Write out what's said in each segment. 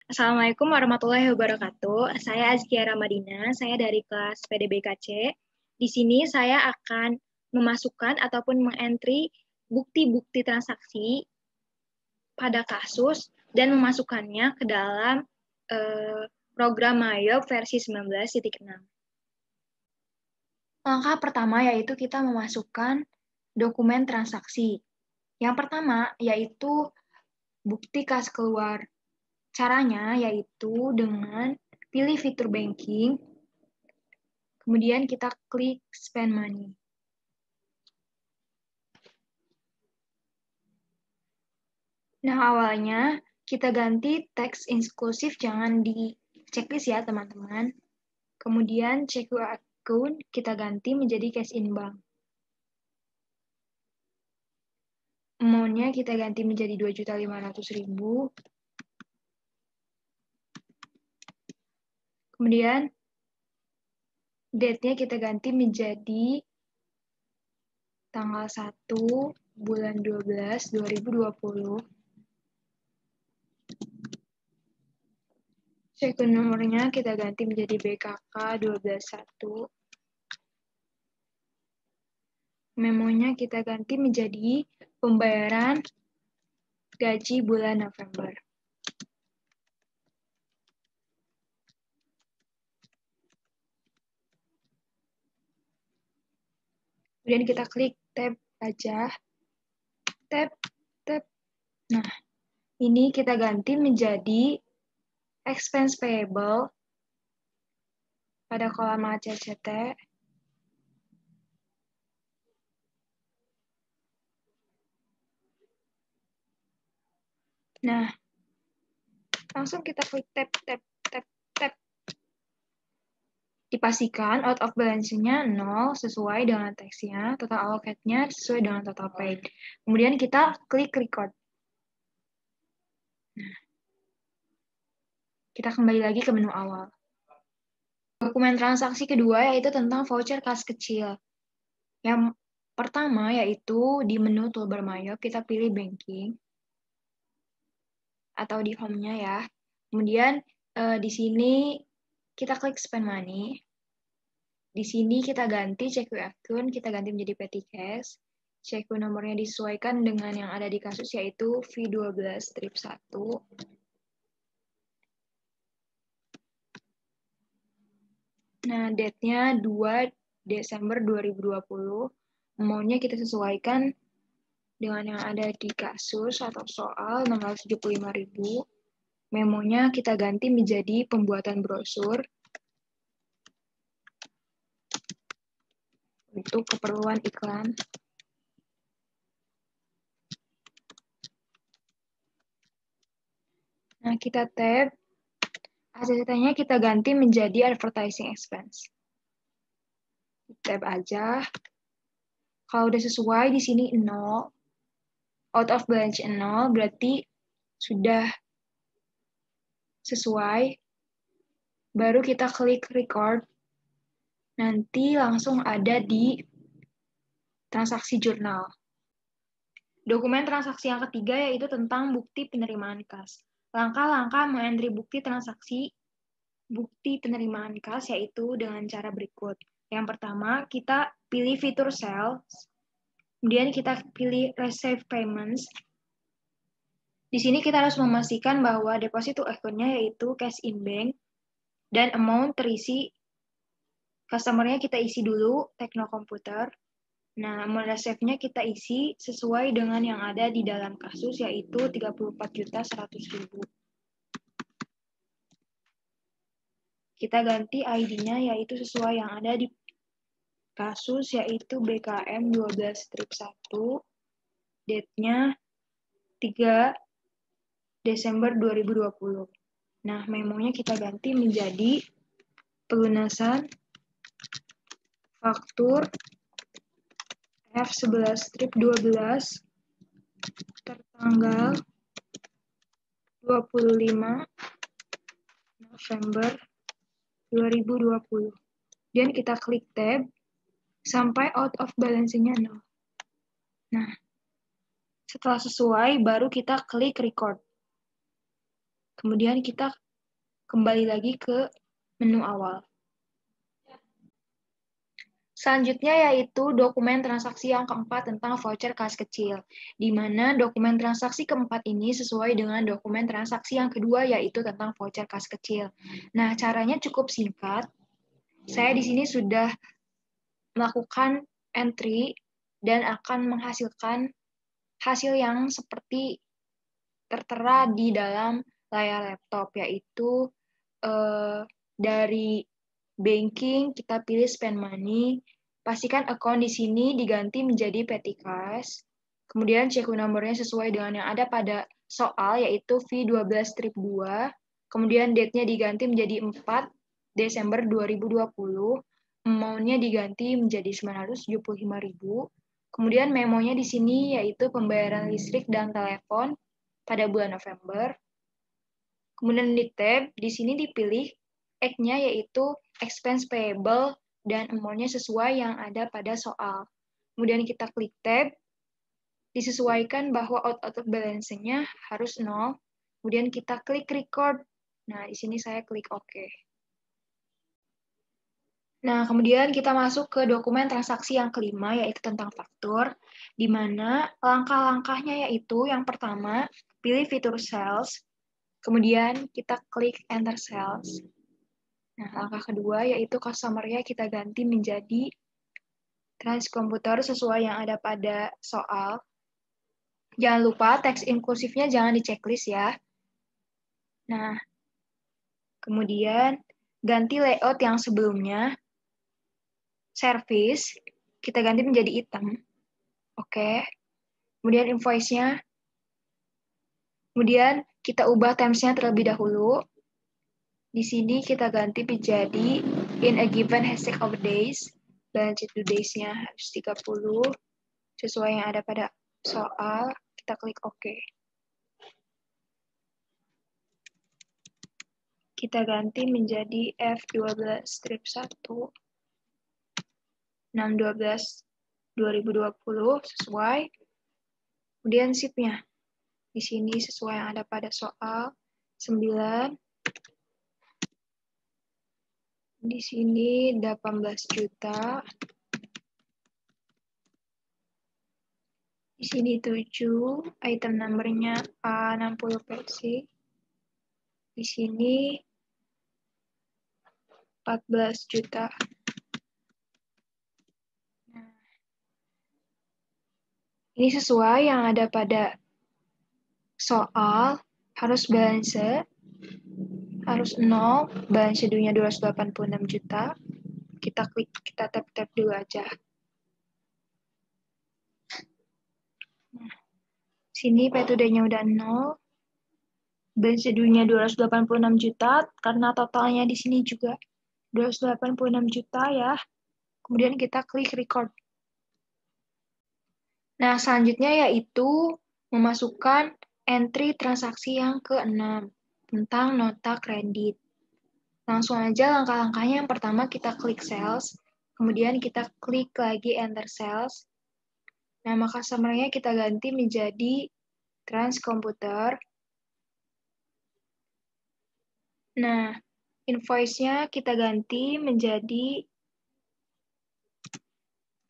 Assalamualaikum warahmatullahi wabarakatuh. Saya Azkia Ramadina, saya dari kelas PDBKC. Di sini saya akan memasukkan ataupun mengentry bukti-bukti transaksi pada kasus dan memasukkannya ke dalam program MyOb versi 19.6. Langkah pertama yaitu kita memasukkan dokumen transaksi. Yang pertama yaitu bukti kas keluar. Caranya yaitu dengan pilih fitur banking, kemudian kita klik spend money. Nah, awalnya kita ganti teks inklusif, jangan di checklist ya teman-teman. Kemudian check your account, kita ganti menjadi cash in bank. Amount-nya kita ganti menjadi 2.500.000. Kemudian date-nya kita ganti menjadi tanggal 1 bulan 12 2020. Second nomornya kita ganti menjadi BKK 121. Memonya kita ganti menjadi pembayaran gaji bulan November. Kemudian kita klik tab aja. Tab. Nah, ini kita ganti menjadi expense payable pada kolom ACCT. Nah, langsung kita klik tab. Dipastikan out of balance-nya 0 sesuai dengan teksnya, total allocate-nya sesuai dengan total paid. Kemudian kita klik record. Nah, kita kembali lagi ke menu awal. Dokumen transaksi kedua yaitu tentang voucher kas kecil. Yang pertama yaitu di menu toolbar MyOb kita pilih banking atau di home-nya ya. Kemudian di sini kita klik spend money. Di sini kita ganti check your account, kita ganti menjadi petty cash. Check your nomornya disesuaikan dengan yang ada di kasus yaitu V12-1. Nah, date-nya 2 Desember 2020. Amount-nya kita sesuaikan dengan yang ada di kasus atau soal 675.000. Memonya kita ganti menjadi pembuatan brosur untuk keperluan iklan. Nah, kita tab. ACCT-nya kita ganti menjadi advertising expense. Tab aja. Kalau udah sesuai di sini 0, out of balance 0, berarti sudah sesuai. Baru kita klik record. Nanti langsung ada di transaksi jurnal. Dokumen transaksi yang ketiga yaitu tentang bukti penerimaan kas. Langkah-langkah mengentry bukti transaksi bukti penerimaan kas yaitu dengan cara berikut. Yang pertama, kita pilih fitur sales. Kemudian kita pilih receive payments. Di sini kita harus memastikan bahwa deposit to account-nya yaitu cash in bank dan amount terisi. Customer-nya kita isi dulu, Tekno Komputer. Nah, amount receive-nya kita isi sesuai dengan yang ada di dalam kasus yaitu 34.100.000. Kita ganti ID-nya yaitu sesuai yang ada di kasus yaitu BKM 12-1, date-nya 3 Desember 2020. Nah, memonya kita ganti menjadi pelunasan faktur F11-12 tertanggal 25 November 2020. Dan kita klik tab sampai out of balance-nya 0. Nah, setelah sesuai, baru kita klik record. Kemudian kita kembali lagi ke menu awal. Selanjutnya yaitu dokumen transaksi yang keempat tentang voucher kas kecil, di mana dokumen transaksi keempat ini sesuai dengan dokumen transaksi yang kedua yaitu tentang voucher kas kecil. Nah, caranya cukup singkat. Saya di sini sudah melakukan entry dan akan menghasilkan hasil yang seperti tertera di dalam layar laptop, yaitu dari banking kita pilih spend money, pastikan account di sini diganti menjadi petty cash, kemudian CQ nomornya sesuai dengan yang ada pada soal, yaitu V12-2, kemudian date-nya diganti menjadi 4 Desember 2020, amount-nya diganti menjadi 975.000, kemudian memonya di sini yaitu pembayaran listrik dan telepon pada bulan November. Kemudian di tab, di sini dipilih X-nya yaitu expense payable dan amount-nya sesuai yang ada pada soal. Kemudian kita klik tab, disesuaikan bahwa out of balance-nya harus 0. Kemudian kita klik record. Nah, di sini saya klik OK. Nah, kemudian kita masuk ke dokumen transaksi yang kelima, yaitu tentang faktur, di mana langkah-langkahnya yaitu yang pertama, pilih fitur sales, kemudian kita klik enter sales. Nah, langkah kedua yaitu customer-nya kita ganti menjadi transkomputer sesuai yang ada pada soal. Jangan lupa teks inklusifnya jangan di checklist ya. Nah, kemudian ganti layout yang sebelumnya. Service, kita ganti menjadi item. Oke. Kemudian invoice-nya. Kemudian kita ubah terms-nya terlebih dahulu. Di sini kita ganti menjadi in a given hashtag of days. Balance due days-nya harus 30. Sesuai yang ada pada soal, kita klik OK. Kita ganti menjadi F12-1. 6/12/2020 sesuai. Kemudian SIP-nya. Di sini sesuai yang ada pada soal 9. Di sini 18 juta. Di sini 7. Item number-nya A60 versi. Di sini 14 juta. Ini sesuai yang ada pada soal, harus balance, harus 0, balance due-nya 286 juta. Kita klik, kita tap-tap dulu aja. Nah, sini P2D-nya udah 0, balance due-nya 286 juta, karena totalnya di sini juga 286 juta ya. Kemudian kita klik record. Nah, selanjutnya yaitu memasukkan entry transaksi yang ke-6 tentang nota kredit. Langsung aja langkah-langkahnya. Yang pertama kita klik sales, kemudian kita klik lagi enter sales. Nama customer-nya kita ganti menjadi transkomputer. Nah, invoice-nya kita ganti menjadi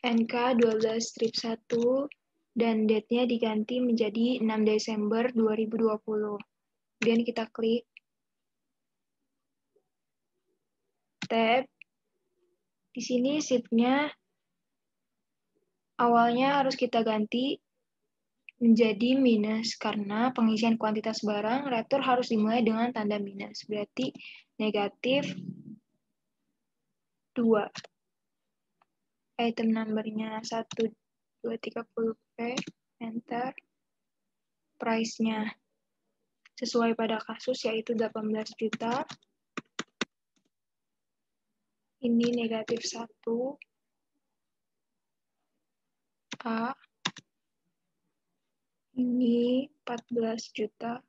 NK12-1 dan date-nya diganti menjadi 6 Desember 2020. Kemudian kita klik tab. Di sini sheet-nya awalnya harus kita ganti menjadi minus karena pengisian kuantitas barang retur harus dimulai dengan tanda minus. Berarti negatif 2. Item number-nya 1230P, enter. Price-nya sesuai pada kasus yaitu 18 juta. Ini negatif 1. A. Ini 14 juta.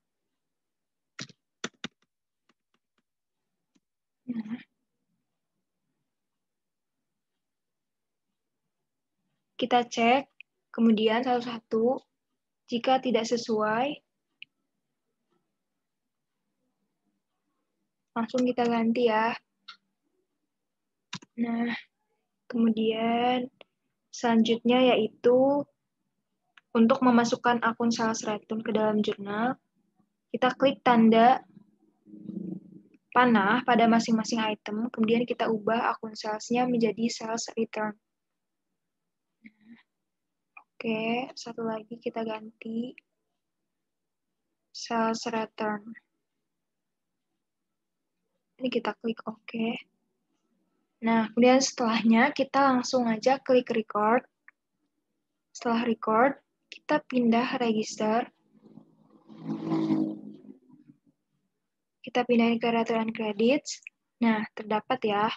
Nah. Kita cek, kemudian satu-satu. Jika tidak sesuai, Langsung kita ganti ya. Nah, kemudian selanjutnya yaitu untuk memasukkan akun sales return ke dalam jurnal, kita klik tanda panah pada masing-masing item, kemudian kita ubah akun sales-nya menjadi sales return. Oke, satu lagi kita ganti sales return. Ini kita klik OK. Nah, kemudian setelahnya kita langsung aja klik record. Setelah record, kita pindah register. Kita pindahin ke return credits. Nah, terdapat ya.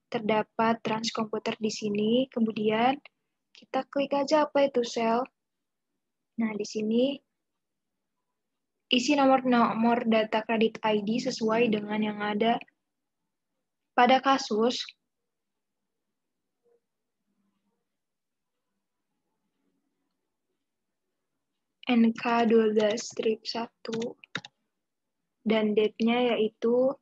Terdapat transkomputer di sini. Kemudian kita klik aja apa itu sel. Nah, di sini isi nomor data kredit ID sesuai dengan yang ada pada kasus. NK12-1 dan date-nya yaitu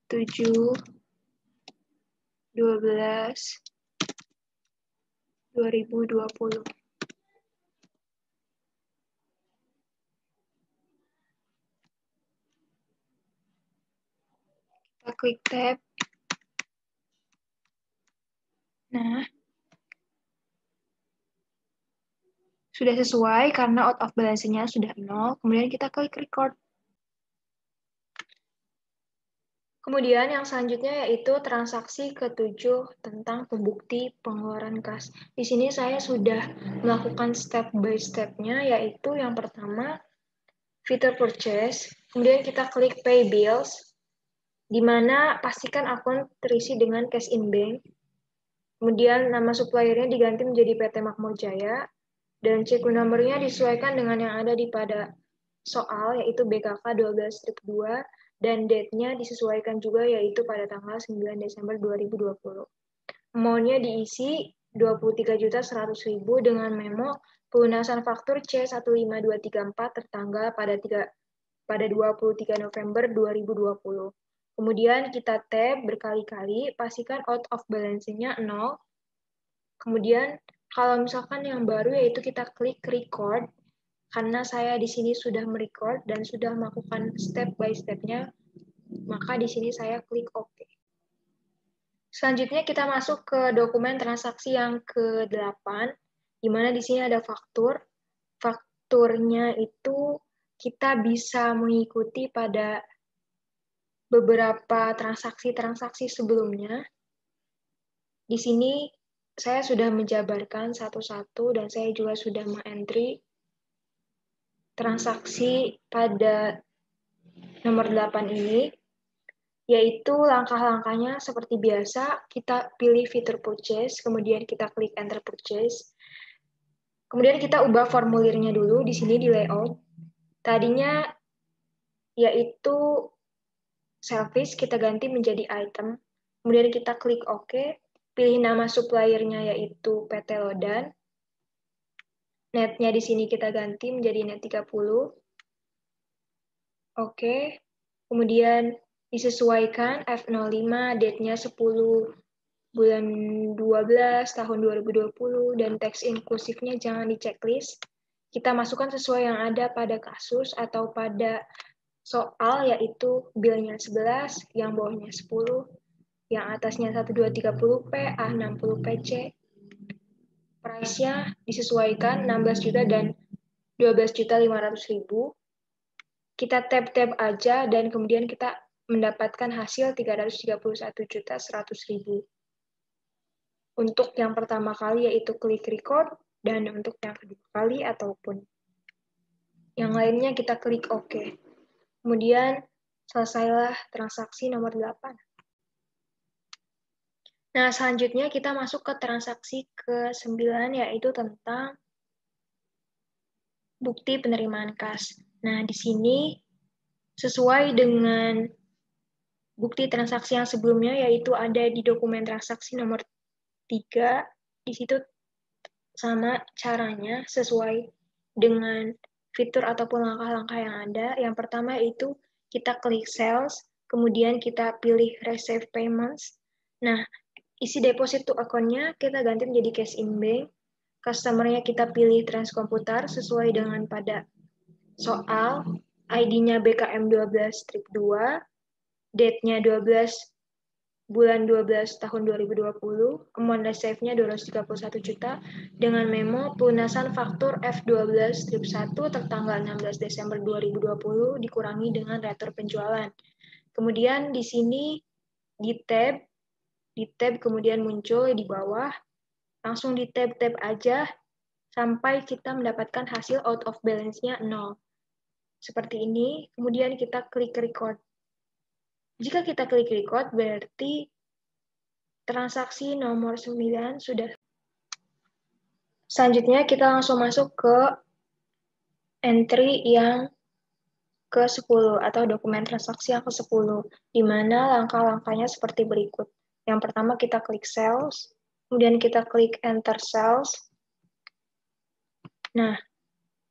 7/12/2020. Kita klik tab. Nah, sudah sesuai karena out of balance-nya sudah 0. Kemudian kita klik record. Kemudian yang selanjutnya yaitu transaksi ke-7 tentang pembukti pengeluaran kas. Di sini saya sudah melakukan step by step-nya, yaitu yang pertama, fitur purchase, kemudian kita klik pay bills, di mana pastikan akun terisi dengan cash in bank, kemudian nama suppliernya diganti menjadi PT Makmur Jaya, dan CQ nomornya disesuaikan dengan yang ada di pada soal, yaitu BKK 12-2, dan date-nya disesuaikan juga yaitu pada tanggal 9 Desember 2020. Amount-nya diisi 23.100.000 dengan memo pelunasan faktur C15234 tertanggal pada 23 November 2020. Kemudian kita tab berkali-kali, pastikan out of balance-nya 0. Kemudian kalau misalkan yang baru yaitu kita klik record. Karena saya di sini sudah merecord dan sudah melakukan step by step-nya, maka di sini saya klik OK. Selanjutnya kita masuk ke dokumen transaksi yang ke-8, di mana di sini ada faktur. Fakturnya itu kita bisa mengikuti pada beberapa transaksi-transaksi sebelumnya. Di sini saya sudah menjabarkan satu-satu dan saya juga sudah mengentry transaksi pada nomor 8 ini, yaitu langkah-langkahnya seperti biasa, kita pilih fitur purchase, kemudian kita klik enter purchase, kemudian kita ubah formulirnya dulu, di sini di layout, tadinya yaitu service, kita ganti menjadi item, kemudian kita klik OK, pilih nama suppliernya yaitu PT Lodan, netnya di sini kita ganti menjadi net 30. Oke. Kemudian disesuaikan F05, date-nya 10 bulan 12 tahun 2020 dan teks inklusifnya jangan di checklist. Kita masukkan sesuai yang ada pada kasus atau pada soal yaitu bill-nya 11, yang bawahnya 10, yang atasnya 1230P, A60PC. Price-nya disesuaikan 16 juta dan 12.500.000. Kita tab-tab aja dan kemudian kita mendapatkan hasil 331.100.000. Untuk yang pertama kali yaitu klik record dan untuk yang kedua kali ataupun yang lainnya kita klik OK. Kemudian selesailah transaksi nomor 8. Nah, selanjutnya kita masuk ke transaksi ke-9, yaitu tentang bukti penerimaan kas. Nah, di sini sesuai dengan bukti transaksi yang sebelumnya, yaitu ada di dokumen transaksi nomor 3, di situ sama caranya sesuai dengan fitur ataupun langkah-langkah yang ada. Yang pertama itu kita klik sales, Kemudian kita pilih Receive Payments. Nah, isi deposit to account-nya kita ganti menjadi cash in bank. Customer-nya kita pilih transkomputer sesuai dengan pada soal. ID-nya BKM 12 strip 2. Date-nya 12 bulan 12 tahun 2020. Amount receive-nya 231 juta. Dengan memo pelunasan faktur F12 strip 1 tertanggal 16 Desember 2020 dikurangi dengan retur penjualan. Kemudian di sini di tab kemudian muncul di bawah, langsung di tab aja sampai kita mendapatkan hasil out of balance-nya 0. Seperti ini, kemudian kita klik record. Jika kita klik record, berarti transaksi nomor 9 sudah. Selanjutnya kita langsung masuk ke entry yang ke-10 atau dokumen transaksi yang ke-10, di mana langkah-langkahnya seperti berikut. Yang pertama kita klik sales, kemudian kita klik enter sales. Nah,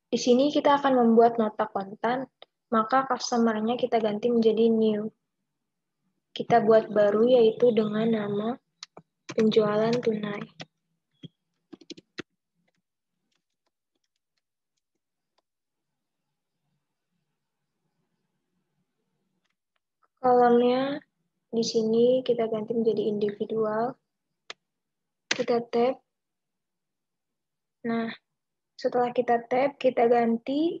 di sini kita akan membuat nota kontan, maka customer-nya kita ganti menjadi new. Kita buat baru yaitu dengan nama penjualan tunai. Kolomnya di sini kita ganti menjadi individual. Kita tab. Nah, setelah kita tab, kita ganti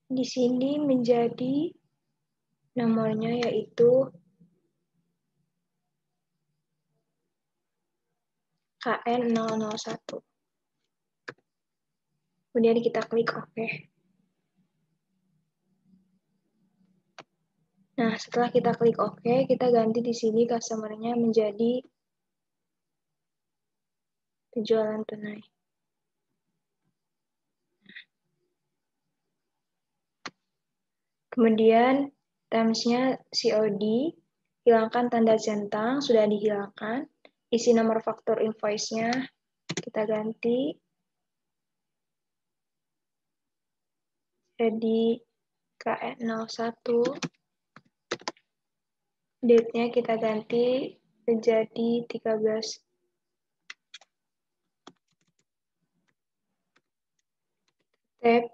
di sini menjadi nomornya yaitu KN001. Kemudian kita klik OK. Nah, setelah kita klik OK, kita ganti di sini customer-nya menjadi penjualan tunai. Kemudian terms-nya COD, hilangkan tanda centang, sudah dihilangkan. Isi nomor faktur invoice-nya kita ganti jadi KN01. Date-nya kita ganti menjadi 13. Tab.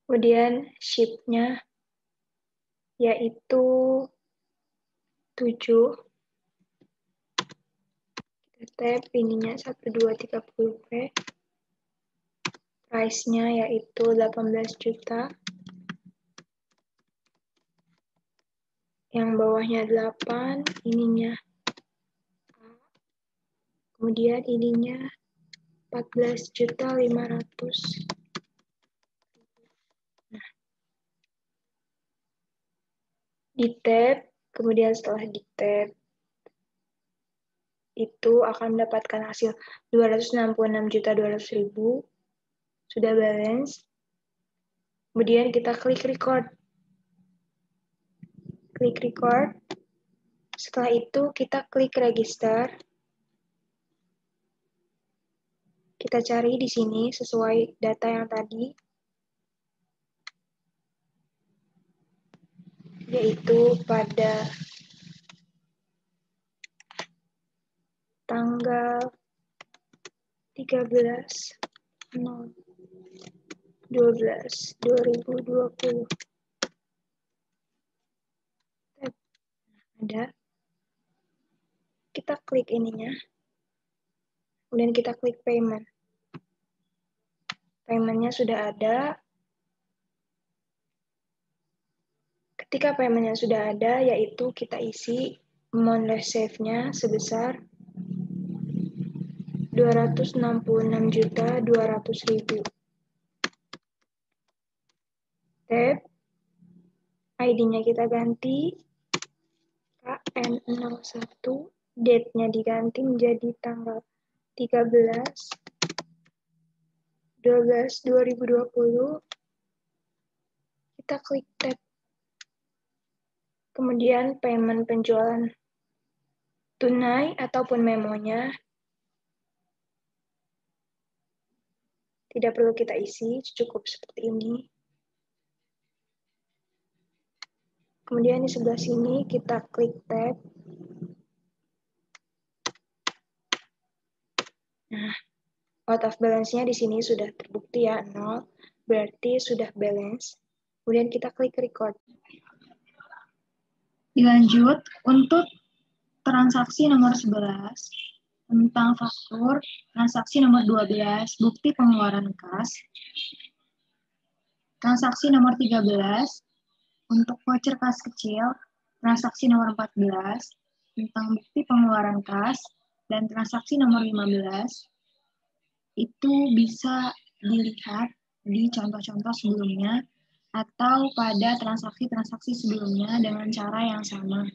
Kemudian ship-nya yaitu 7. Kita tab ininya 1230p. Price-nya yaitu 18 juta. Yang bawahnya 8, ininya A. Kemudian ininya 14.500.000. Nah, di tab, kemudian setelah di tab itu akan mendapatkan hasil 266.200.000. Sudah balance. Kemudian kita klik record. Klik record. Setelah itu kita klik register. Kita cari di sini sesuai data yang tadi, yaitu pada tanggal 13/12/2020. Ada. Kita klik ininya. Kemudian kita klik payment. Payment-nya sudah ada. Ketika payment-nya sudah ada, yaitu kita isi amount receive-nya sebesar 266.200.000. Tab. ID-nya kita ganti KN01. Date-nya diganti menjadi tanggal 13/12/2020. Kita klik tab. Kemudian payment penjualan tunai ataupun memonya Tidak perlu kita isi, cukup seperti ini. Kemudian di sebelah sini kita klik tab. Nah, out of balance-nya di sini sudah terbukti ya, 0. Berarti sudah balance. Kemudian kita klik record. Dilanjut, untuk transaksi nomor 11, tentang faktur, transaksi nomor 12, bukti pengeluaran kas. Transaksi nomor 13, untuk voucher kas kecil, transaksi nomor 14, tentang bukti pengeluaran kas, dan transaksi nomor 15, itu bisa dilihat di contoh-contoh sebelumnya atau pada transaksi-transaksi sebelumnya dengan cara yang sama.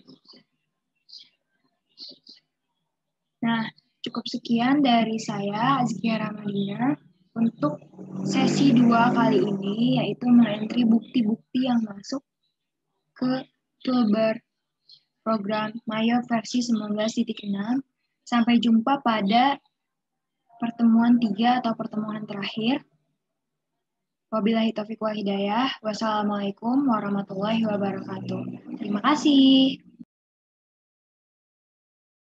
Nah, cukup sekian dari saya, Azkia Ramadina, untuk sesi 2 kali ini, yaitu mengentri bukti-bukti yang masuk ke toolbar program Mayo versi 19.6. Sampai jumpa pada pertemuan 3 atau pertemuan terakhir. Wabillahi taufiq wa hidayah. Wassalamualaikum warahmatullahi wabarakatuh. Terima kasih.